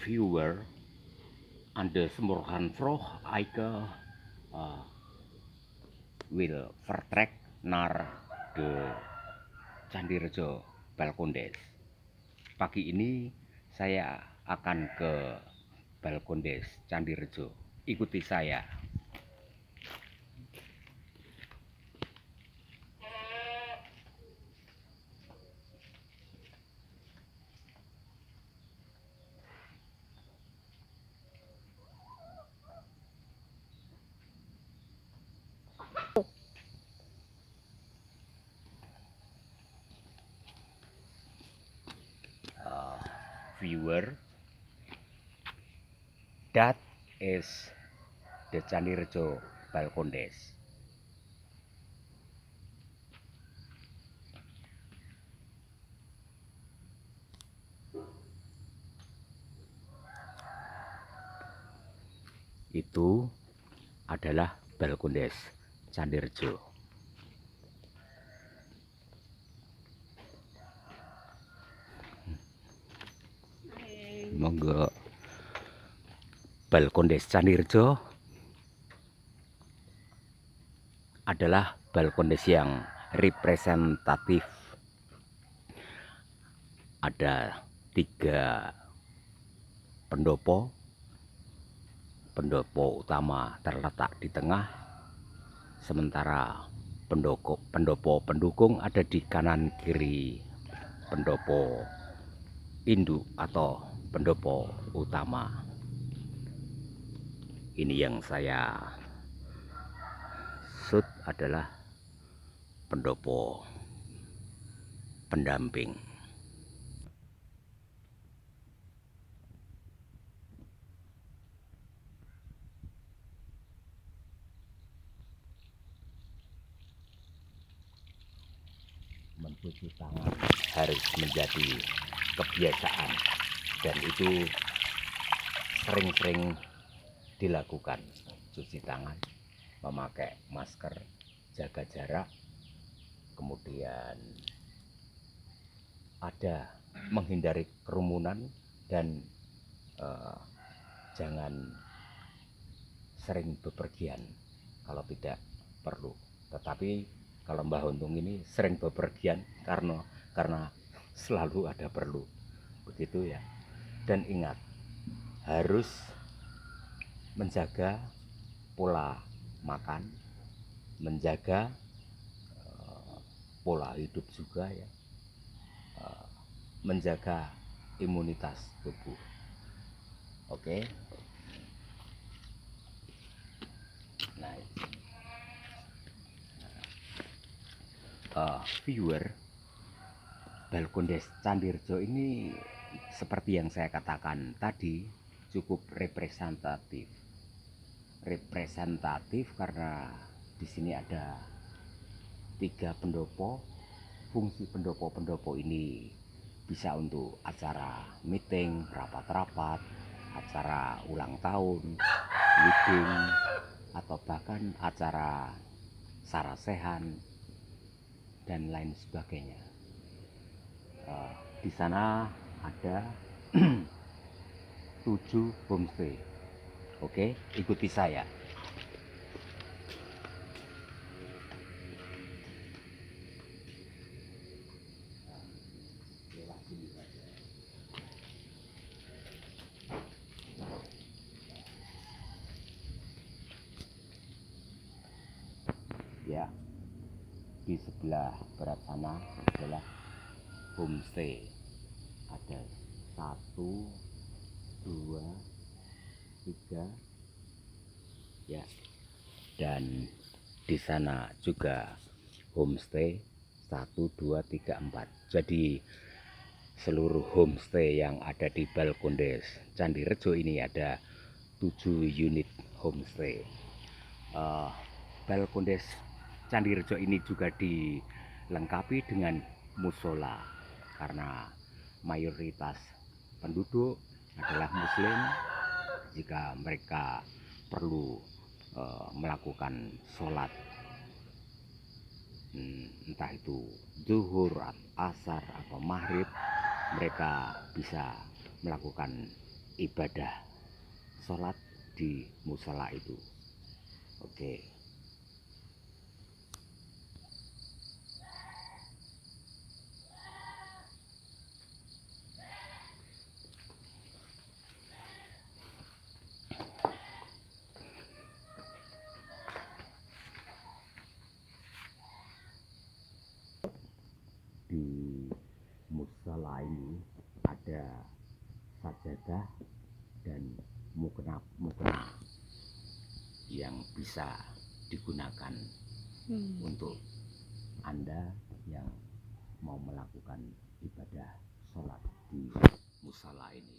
viewer, Anda semurhan vroeg Eike will vertrek naar de Candirejo Balkondes. Pagi ini saya akan ke Balkondes Candirejo. Ikuti saya. Viewer, that is the Candirejo Balkondes. Itu adalah Balkondes Candirejo. Monggo. Balkondes Candirejo adalah Balkondes yang representatif. Ada 3 pendopo. Pendopo utama terletak di tengah, sementara pendopo pendukung ada di kanan kiri pendopo induk atau pendopo utama. Ini yang saya shoot adalah pendopo pendamping. Mencuci tangan harus menjadi kebiasaan, dan itu sering-sering dilakukan. Cuci tangan, memakai masker, jaga jarak, kemudian ada menghindari kerumunan, dan jangan sering bepergian kalau tidak perlu. Tetapi kalau Mbah Untung ini sering bepergian karena selalu ada perlu, begitu ya. Dan ingat, harus menjaga pola makan, menjaga pola hidup juga ya, menjaga imunitas tubuh. Oke. Nah, viewer, Balkondes Candirejo ini seperti yang saya katakan tadi, cukup representatif. Karena di sini ada 3 pendopo. Fungsi pendopo-pendopo ini bisa untuk acara meeting, rapat-rapat, acara ulang tahun, wedding, atau bahkan acara sarasehan dan lain sebagainya. Di sana ada 7 homestay. Oke, ikuti saya. Ya, di sebelah barat sana adalah homestay. Ada 1, 2, 3, ya. Dan di sana juga homestay 1, 2, 3, 4. Jadi seluruh homestay yang ada di Balkondes Candirejo ini ada 7 unit homestay. Balkondes Candirejo ini juga dilengkapi dengan musola karena mayoritas penduduk adalah muslim. Jika mereka perlu melakukan sholat, entah itu zuhur, asar, atau maghrib, mereka bisa melakukan ibadah sholat di musola itu. Oke. Di musola ini ada sajadah dan mukena yang bisa digunakan untuk Anda yang mau melakukan ibadah sholat di musola ini.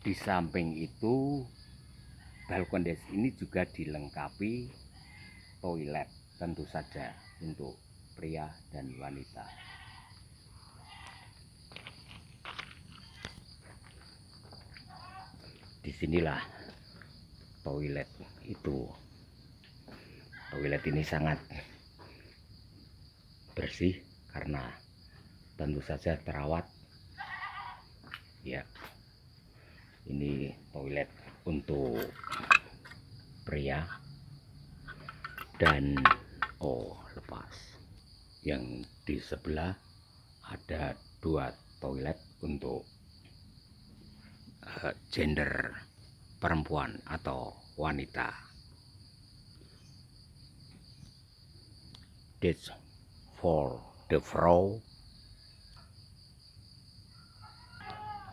Di samping itu, balkondes ini juga dilengkapi toilet, tentu saja untuk pria dan wanita. Disinilah toilet itu. Toilet ini sangat bersih karena tentu saja terawat. Ya, ini toilet untuk pria dan lepas. Yang di sebelah ada 2 toilet untuk gender perempuan atau wanita. That's for the vrouw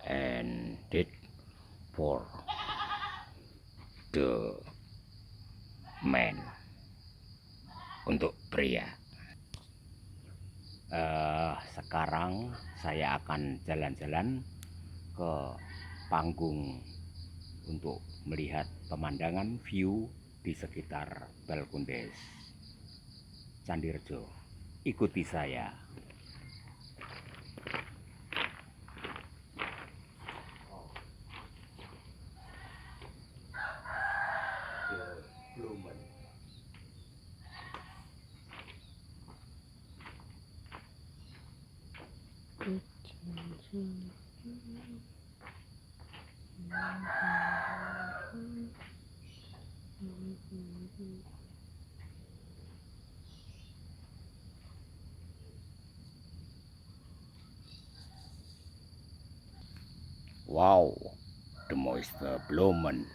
and that for the man, untuk pria. Sekarang saya akan jalan-jalan ke panggung untuk melihat pemandangan view di sekitar Balkondes Candirejo. Ikuti saya. Wow, the moisture bloemen.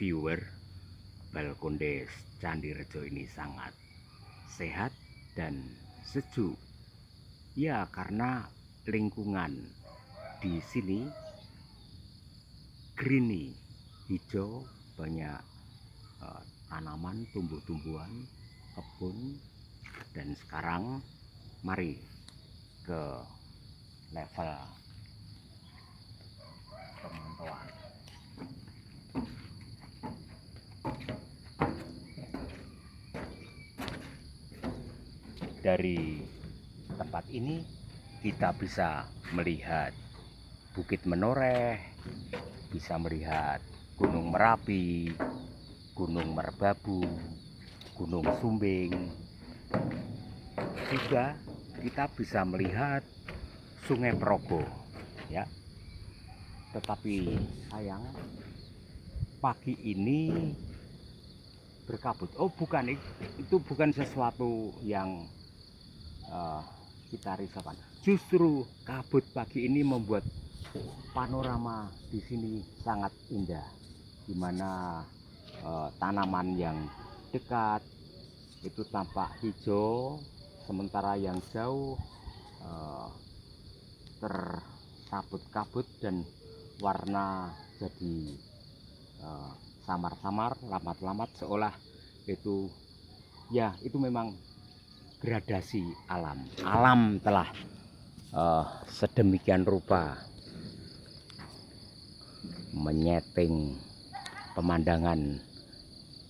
Viewer, Balkondes Candirejo ini sangat sehat dan sejuk. Ya, karena lingkungan di sini greeny, hijau, banyak tanaman, tumbuh-tumbuhan, kebun. Dan sekarang mari ke level pemantauan. Dari tempat ini kita bisa melihat Bukit Menoreh, bisa melihat Gunung Merapi, Gunung Merbabu, Gunung Sumbing. Juga kita bisa melihat Sungai Progo, ya. Tetapi sayang pagi ini berkabut. Oh bukan, itu bukan sesuatu yang kita risaukan. Justru kabut pagi ini membuat panorama di sini sangat indah, di mana tanaman yang dekat itu tampak hijau, sementara yang jauh tersabut-kabut dan warna jadi samar-samar, lamat-lamat, seolah itu ya itu memang gradasi alam. Alam telah sedemikian rupa menyeting pemandangan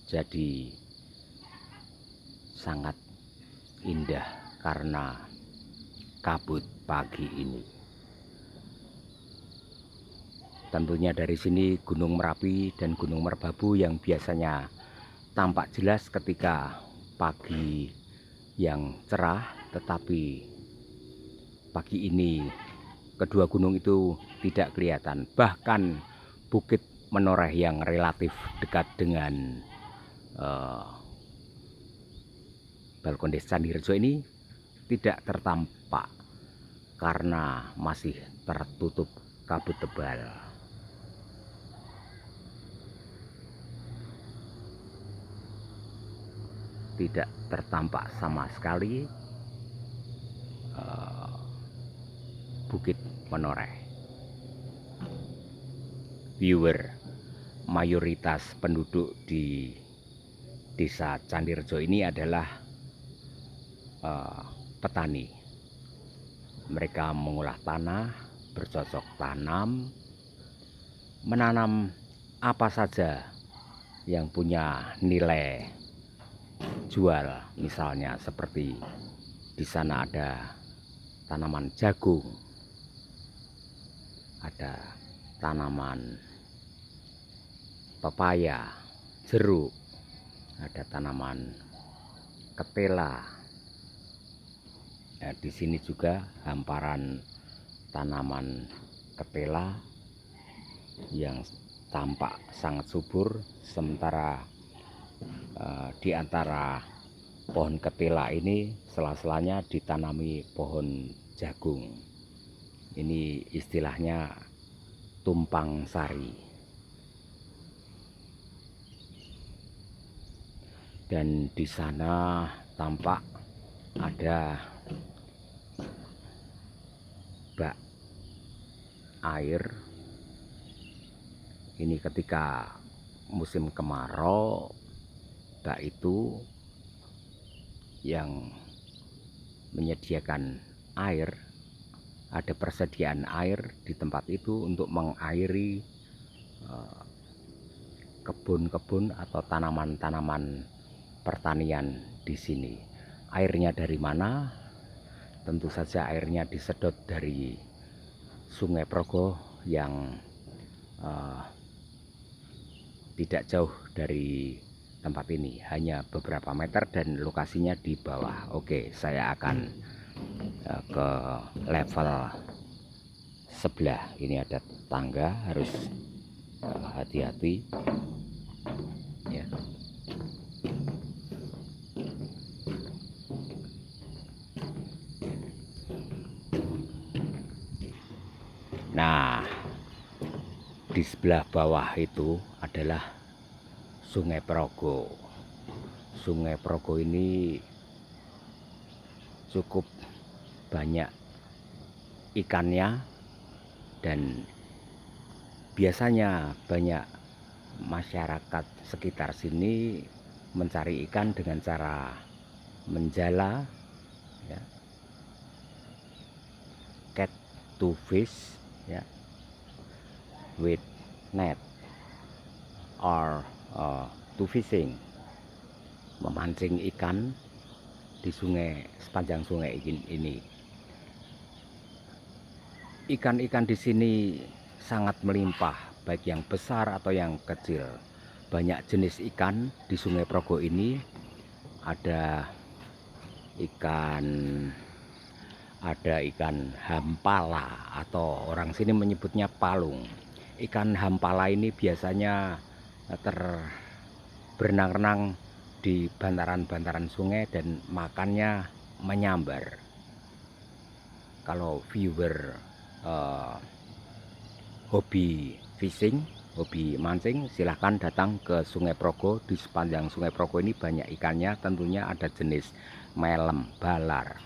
jadi sangat indah karena kabut pagi ini. Tentunya dari sini Gunung Merapi dan Gunung Merbabu yang biasanya tampak jelas ketika pagi yang cerah, tetapi pagi ini kedua gunung itu tidak kelihatan. Bahkan Bukit Menoreh yang relatif dekat dengan Balkon Desa Candirejo ini tidak tertampak karena masih tertutup kabut tebal. Tidak tertampak sama sekali Bukit Menoreh. Viewer, mayoritas penduduk di Desa Candirejo ini adalah petani. Mereka mengolah tanah, bercocok tanam, menanam apa saja yang punya nilai jual, misalnya seperti di sana ada tanaman jagung, ada tanaman pepaya, jeruk, ada tanaman ketela. Nah, di sini juga hamparan tanaman ketela yang tampak sangat subur, sementara di antara pohon ketela ini sela-selanya ditanami pohon jagung. Ini istilahnya tumpang sari. Dan di sana tampak ada bak air. Ini ketika musim kemarau, bak itu yang menyediakan air, ada persediaan air di tempat itu untuk mengairi kebun-kebun atau tanaman-tanaman pertanian di sini. Airnya dari mana? Tentu saja airnya disedot dari Sungai Progo yang tidak jauh dari tempat ini, hanya beberapa meter dan lokasinya di bawah. Oke, saya akan ke level sebelah. Ini ada tangga, harus hati-hati ya. Nah, di sebelah bawah itu adalah Sungai Progo. Sungai Progo ini cukup banyak ikannya, dan biasanya banyak masyarakat sekitar sini mencari ikan dengan cara menjala ya, catch to fish ya, with net or to fishing, memancing ikan di sungai, sepanjang sungai ini. Ikan-ikan di sini sangat melimpah, baik yang besar atau yang kecil. Banyak jenis ikan di Sungai Progo ini. Ada ikan hampala atau orang sini menyebutnya palung. ikan hampala ini biasanya berenang-renang di bantaran-bantaran sungai dan makannya menyambar. Kalau viewer hobi fishing, hobi mancing, silahkan datang ke Sungai Progo. Di sepanjang Sungai Progo ini banyak ikannya, tentunya ada jenis melem, balar,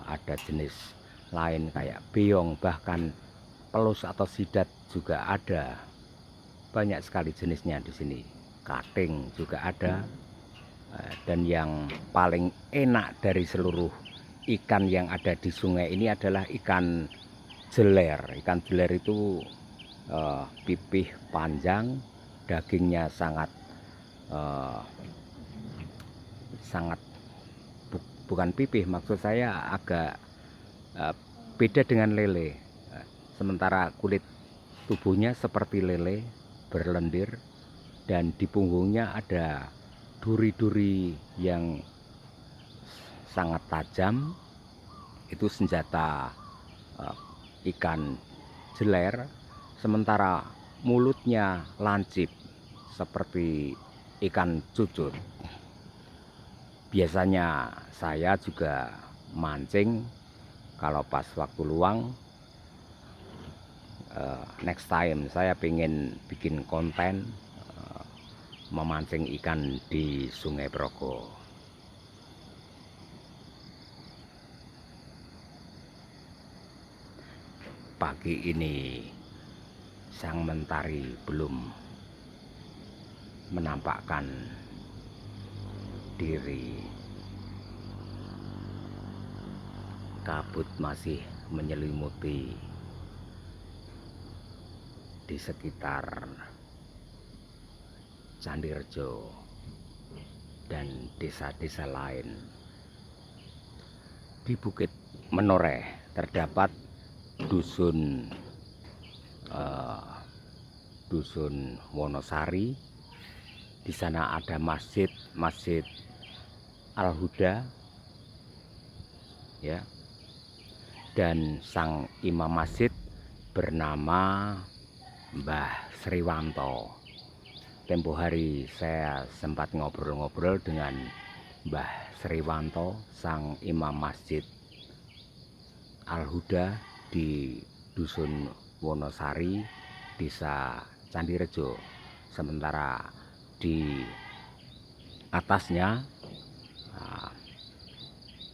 ada jenis lain kayak beong, bahkan pelus atau sidat juga ada. Banyak sekali jenisnya di sini. Kating juga ada. Dan yang paling enak dari seluruh ikan yang ada di sungai ini adalah ikan jeler. Ikan jeler itu pipih panjang, dagingnya sangat bukan pipih, maksud saya agak beda dengan lele. Sementara kulit tubuhnya seperti lele, berlendir, dan di punggungnya ada duri-duri yang sangat tajam. Itu senjata ikan jeler. Sementara mulutnya lancip seperti ikan cucut. Biasanya saya juga mancing kalau pas waktu luang. Next time saya pengen bikin konten memancing ikan di Sungai Progo. Pagi ini sang mentari belum menampakkan diri. Kabut masih menyelimuti di sekitar Candirejo dan desa-desa lain. Di Bukit Menoreh terdapat dusun Wonosari. Di sana ada masjid Al-Huda, ya, dan sang imam masjid bernama Mbah Sriwanto. Tempo hari saya sempat ngobrol-ngobrol dengan Mbah Sriwanto, sang imam masjid Al-Huda di dusun Wonosari, desa Candirejo. Sementara di atasnya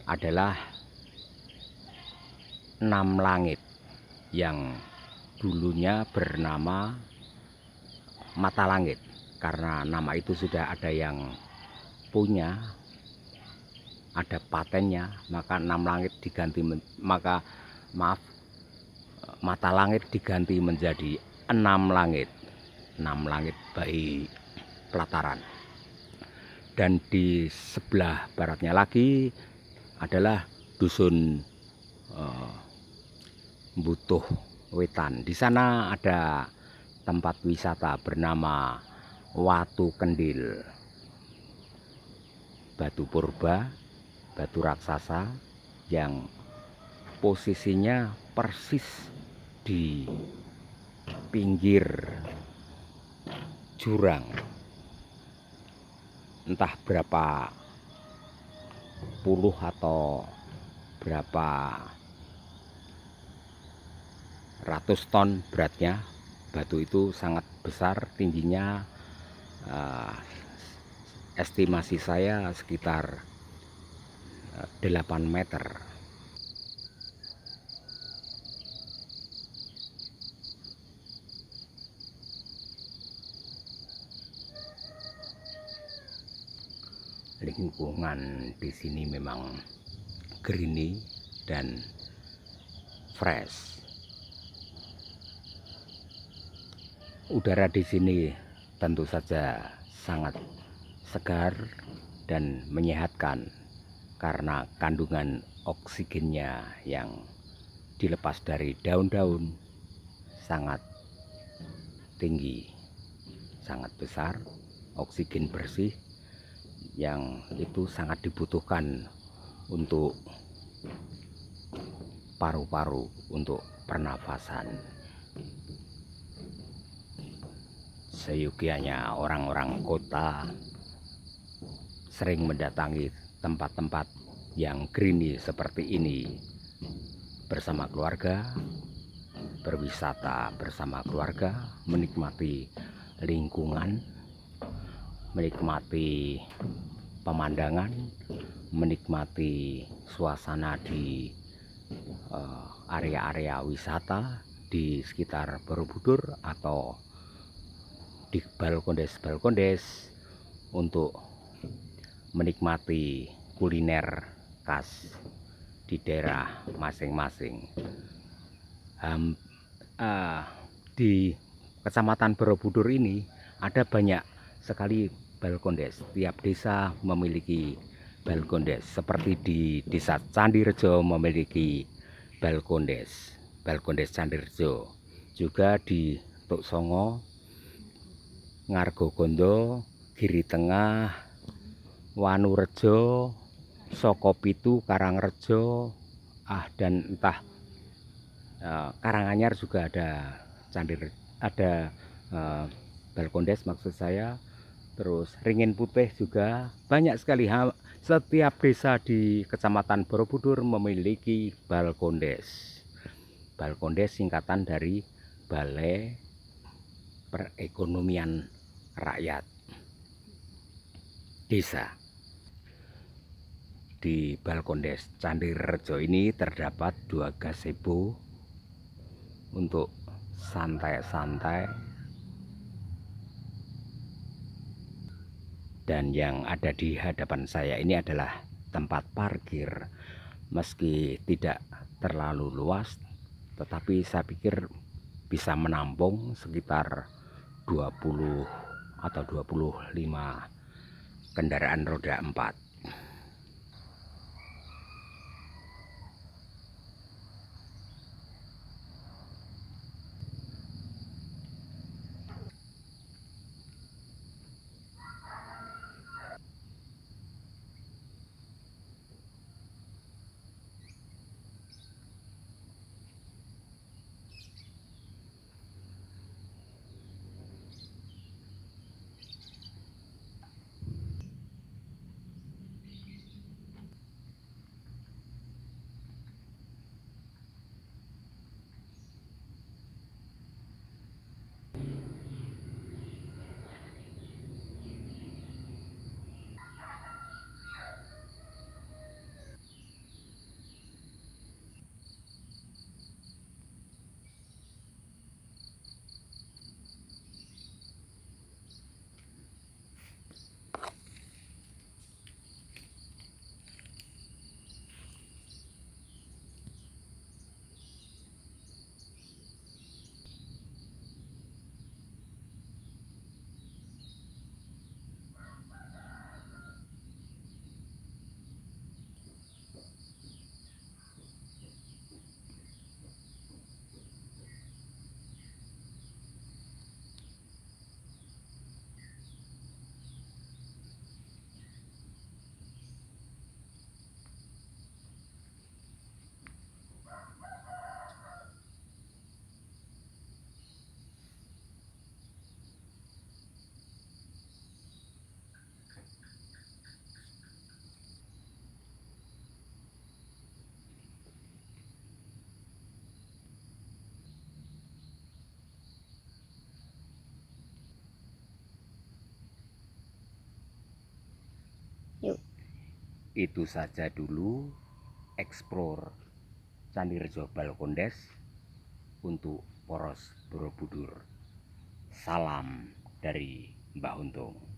adalah 6 langit yang dulunya bernama Mata Langit. Karena nama itu sudah ada yang punya, ada patennya, maka 6 langit diganti Mata Langit diganti menjadi 6 langit. 6 langit bayi pelataran. Dan di sebelah baratnya lagi adalah dusun Butuh Wetan. Di sana ada tempat wisata bernama Watu Kendil, batu purba, batu raksasa yang posisinya persis di pinggir jurang. Entah berapa puluh atau berapa ratus ton beratnya. Batu itu sangat besar, tingginya estimasi saya sekitar 8 meter. Lingkungan di sini memang greeny dan fresh. Udara di sini tentu saja sangat segar dan menyehatkan karena kandungan oksigennya yang dilepas dari daun-daun sangat tinggi, sangat besar. Oksigen bersih yang itu sangat dibutuhkan untuk paru-paru, untuk pernafasan. seyogianya orang-orang kota sering mendatangi tempat-tempat yang greeny seperti ini bersama keluarga, berwisata bersama keluarga, menikmati lingkungan, menikmati pemandangan, menikmati suasana di area-area wisata di sekitar Borobudur atau di balkondes-balkondes untuk menikmati kuliner khas di daerah masing-masing. Di Kecamatan Borobudur ini ada banyak sekali balkondes. Tiap desa memiliki balkondes. Seperti di Desa Candirejo memiliki balkondes Candirejo. Juga di Tuk Songo, Ngargogondo, Giri Tengah, Wanurejo, Sokopitu, Karangrejo, dan entah Karanganyar juga ada balkondes maksud saya. Terus Ringin Putih juga banyak sekali. Setiap desa di Kecamatan Borobudur memiliki balkondes. Balkondes singkatan dari Balai Perekonomian Rakyat Desa. Di balkondes Candirejo ini terdapat 2 gazebo untuk santai-santai, dan yang ada di hadapan saya ini adalah tempat parkir. Meski tidak terlalu luas, tetapi saya pikir bisa menampung sekitar 20 atau 25 kendaraan roda 4. Itu saja dulu explore Candirejo Balkondes untuk poros Borobudur. Salam dari Mbah Untung.